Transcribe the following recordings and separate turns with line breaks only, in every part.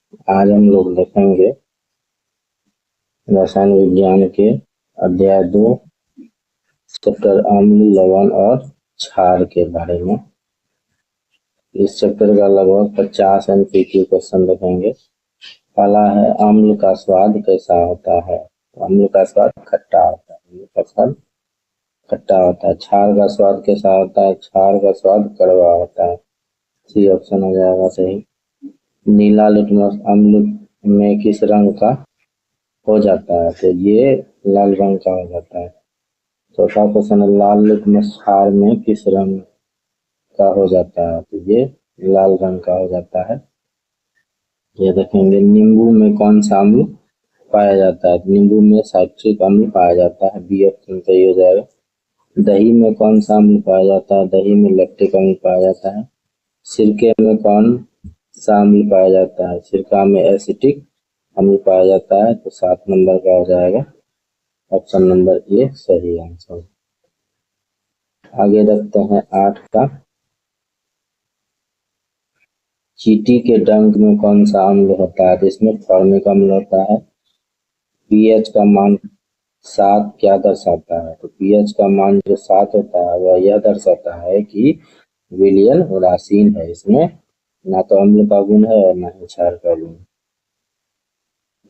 आज हम लोग देखेंगे रसायन विज्ञान के अध्याय 2 चैप्टर अम्ल, लवण और क्षार के बारे में। इस चैप्टर का लगभग 50 MCQ क्वेश्चन देखेंगे। पहला है अम्ल का स्वाद कैसा होता है। अम्ल का स्वाद खट्टा होता है, अम्ल का स्वाद खट्टा होता है। क्षार का स्वाद कैसा होता है। क्षार का स्वाद कड़वा होता है। सी ऑप्शन हो जाएगा सही। नीला लिटमस अम्ल में किस रंग का हो जाता है, तो ये लाल रंग का हो जाता है। चौथा क्वेश्चन है लाल लिटमस क्षार में किस रंग का हो जाता है, तो ये लाल रंग का हो जाता है। ये देखेंगे नींबू में कौन सा अम्ल पाया जाता है। नींबू में साइट्रिक अम्ल पाया जाता है, बी ऑप्शन सही हो जाएगा। दही में कौन सा अम्ल पाया जाता है। दही में लैक्टिक अम्ल पाया जाता है। सिरके में कौन सा अम्ल पाया जाता है। सिरका में एसिटिक अम्ल पाया जाता है, तो 7 नंबर का हो जाएगा ऑप्शन नंबर ए सही आंसर। आगे रखते हैं 8 का। चींटी के डंक में कौन सा अम्ल होता है, तो इसमें फॉर्मिक अम्ल होता है। पीएच का मान 7 क्या दर्शाता है, तो पीएच का मान जो 7 होता है वह यह दर्शाता है कि विलयन उदासीन है। इसमें ना तो अम्ल का गुण है और ना ही क्षार का गुण।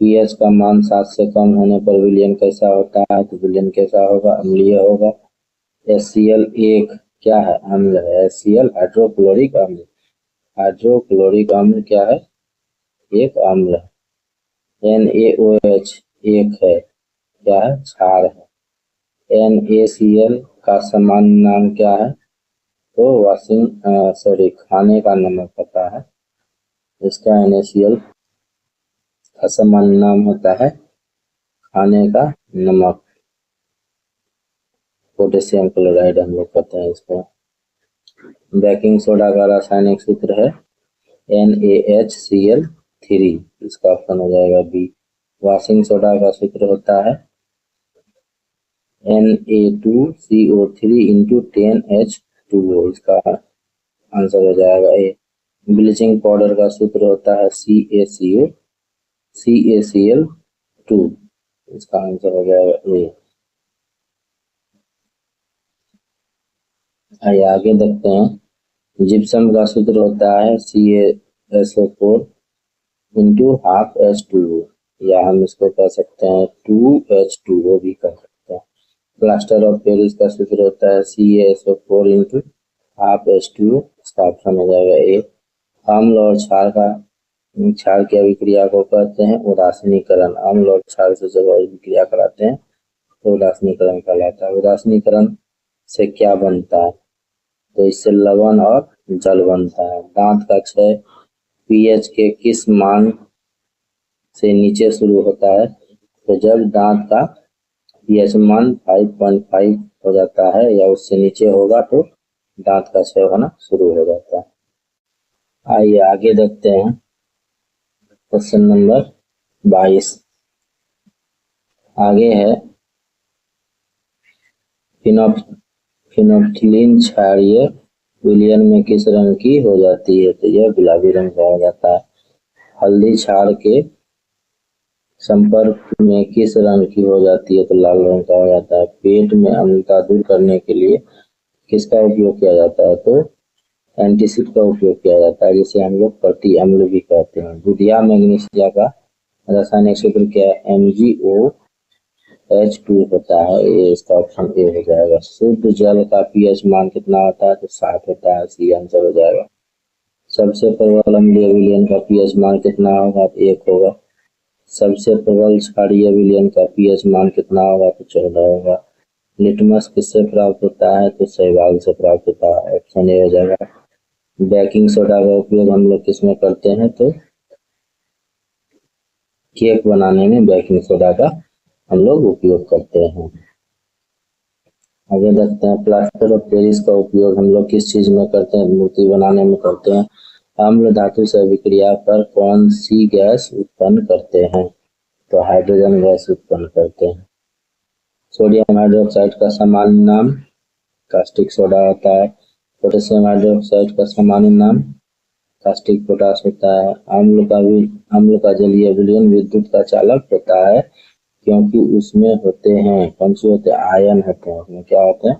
पीएच का मान 7 से कम होने पर विलयन कैसा होता है, तो विलयन कैसा होगा, अम्लीय होगा। HCl एक क्या है, अम्ल है। HCl हाइड्रोक्लोरिक अम्ल। हाइड्रोक्लोरिक अम्ल क्या है, एक अम्ल है। NaOH एक है, क्या है, क्षार है। NaCl का सामान्य नाम क्या है, तो खाने का नमक होता है। इसका NaCl का सामान्य नाम होता है खाने का नमक। पोटेशियम क्लोराइड हम लोग कहते हैं इसको। बेकिंग सोडा का रासायनिक सूत्र है NaHCl3, इसका ऑप्शन हो जाएगा बी। वॉशिंग सोडा का सूत्र होता है Na2CO3 × 10H2O, इसका आंसर हो जाएगा ए। ब्लीचिंग पाउडर का सूत्र होता है CaCl2, इसका आंसर हो जाएगा ए। आइए आगे देखते हैं। जिप्सम का सूत्र होता है CaSO4 × 12H2O, या हम इसको कह सकते हैं 2H2O भी कह सकते हैं। प्लास्टर ऑफ पेरिस का सूत्र होता है CaSO4 × 12H2O, इसका ऑप्शन हो जाएगा ए। अम्ल और क्षार की अभिक्रिया को कहते हैं उदासीनीकरण। अम्ल और क्षार से जब अभिक्रिया कराते हैं तो उदासीनीकरण कहलाता है। उदासीनीकरण से क्या बनता है, तो इससे लवण और जल बनता है। दांत का क्षय पीएच के किस मान से नीचे शुरू होता है, तो जब दांत का पीएच मान 5.5 हो जाता है या उससे नीचे होगा तो दांत का क्षय होना शुरू हो जाता है। आइए आगे देखते हैं क्वेश्चन नंबर 22। आगे है फिनोप्थिलीन क्षारीय विलयन में किस रंग की हो जाती है, तो यह गुलाबी रंग का हो जाता है। हल्दी क्षार के संपर्क में किस रंग की हो जाती है, तो लाल रंग का हो जाता है। पेट में अम्लता दूर करने के लिए किसका उपयोग किया जाता है, तो एंटीसिड का उपयोग किया जाता है, जिसे हम लोग प्रति अम्ल भी कहते हैं। दूधिया मैग्नीशिया का रासायनिक सूत्र क्या है, MgOH2 होता है, ये इसका ऑप्शन ए हो जाएगा। शुद्ध जल का पीएच मान कितना होता है, तो 7 होता है, सी आंसर हो जाएगा। सबसे प्रबल अम्लीय विलयन का पीएच मान कितना होगा, तो 1 होगा। सबसे प्रबल क्षारीय विलयन का पीएच मान कितना होगा, तो 14 होगा। लिटमस किससे प्राप्त होता है, तो शैवाल से प्राप्त होता है, ऑप्शन ए हो जाएगा। बेकिंग सोडा का उपयोग हम लोग किसमें करते हैं, तो केक बनाने में बेकिंग सोडा का हम लोग उपयोग करते हैं। आगे देखते हैं प्लास्टर ऑफ पेरिस का उपयोग हम लोग किस चीज में करते हैं, मूर्ति बनाने में करते हैं। अम्ल धातु से अभिक्रिया कर कौन सी गैस उत्पन्न करते हैं, तो हाइड्रोजन गैस उत्पन्न करते हैं। सोडियम हाइड्रोक्साइड का सामान्य नाम कास्टिक सोडा होता है। पोटेशियम हाइड्रोक्साइड का सामान्य नाम कास्टिक पोटाश होता है। अम्ल का जलीय विलयन विद्युत का चालक होता है, क्योंकि उसमें होते हैं कौन से होते हैं, आयन होते हैं। उसमें क्या होते हैं,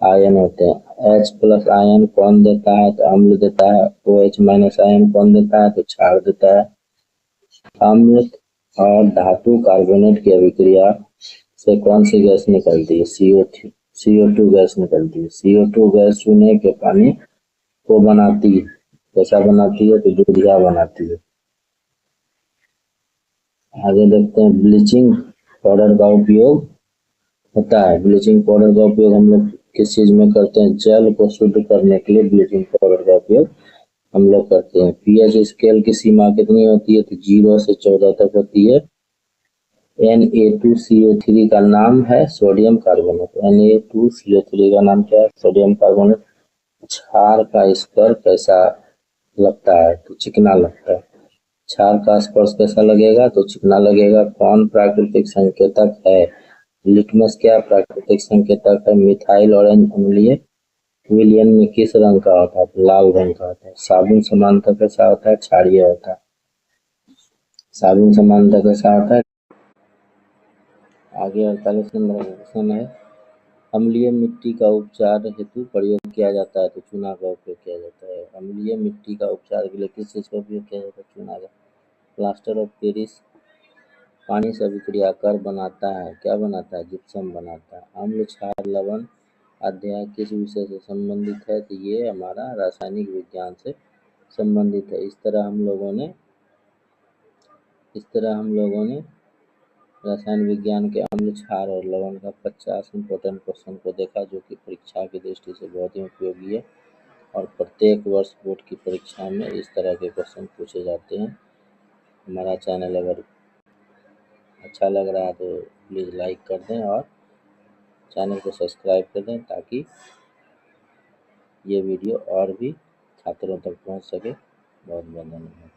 आयन होते हैं। H प्लस आयन कौन देता है, तो अम्ल देता है। OH माइनस आयन कौन देता है, तो क्षार देता है। अम्ल और धातु कार्बोनेट की अभिक्रिया से कौन सी गैस निकलती है, CO2 गैस निकलती है। CO2 गैस चूने के पानी को बनाती है। कैसा बनाती है, तो दूधिया बनाती है। आगे देखते हैं, ब्लीचिंग पाउडर का उपयोग होता है। ब्लीचिंग पाउडर का उपयोग हम लोग किस चीज में करते हैं, जल को शुद्ध करने के लिए ब्लीचिंग पाउडर का उपयोग हम लोग करते हैं। पीएच स्केल की सीमा कितनी होती है, तो 0 से 14 तक होती है। Na2CO3 का नाम है सोडियम कार्बोनेट। Na2CO3 का नाम क्या है, सोडियम कार्बोनेट। क्षार का स्पर कैसा लगता है, तो चिकना लगता है। क्षार का स्पर्श कैसा लगेगा, तो चिकना लगेगा। कौन प्राकृतिक संकेतक है, लिटमस क्या प्राकृतिक संकेतक है। मिथाइल ऑरेंज अम्लीय विलयन में किस रंग का होता है, लाल रंग का होता है। साबुन समानता कैसा होता है, क्षारीय होता है। साबुन समानता कैसा होता है। आगे 48 नंबर का क्वेश्चन है, अम्लीय मिट्टी का उपचार हेतु प्रयोग किया जाता है, तो चूना का उपयोग किया जाता है। अम्लीय मिट्टी का उपचार के लिए किस चीज का उपयोग किया जाता है, चूना का। प्लास्टर ऑफ पेरिस पानी से अभिक्रिया कर बनाता है, क्या बनाता है, जिप्सम बनाता है। अम्ल क्षार लवण अध्याय किस विषय से संबंधित है, तो ये हमारा रासायनिक विज्ञान से संबंधित है। इस तरह हम लोगों ने रसायन विज्ञान के अम्ल क्षार और लवण का 50 इंपॉर्टेंट क्वेश्चन को देखा, जो कि परीक्षा की दृष्टि से बहुत ही उपयोगी है। और प्रत्येक वर्ष बोर्ड की परीक्षा में इस तरह के क्वेश्चन पूछे जाते हैं। हमारा चैनल अगर अच्छा लग रहा है तो प्लीज़ लाइक कर दें और चैनल को सब्सक्राइब कर दें, ताकि ये वीडियो और भी छात्रों तक पहुंच सके। बहुत बहुत धन्यवाद।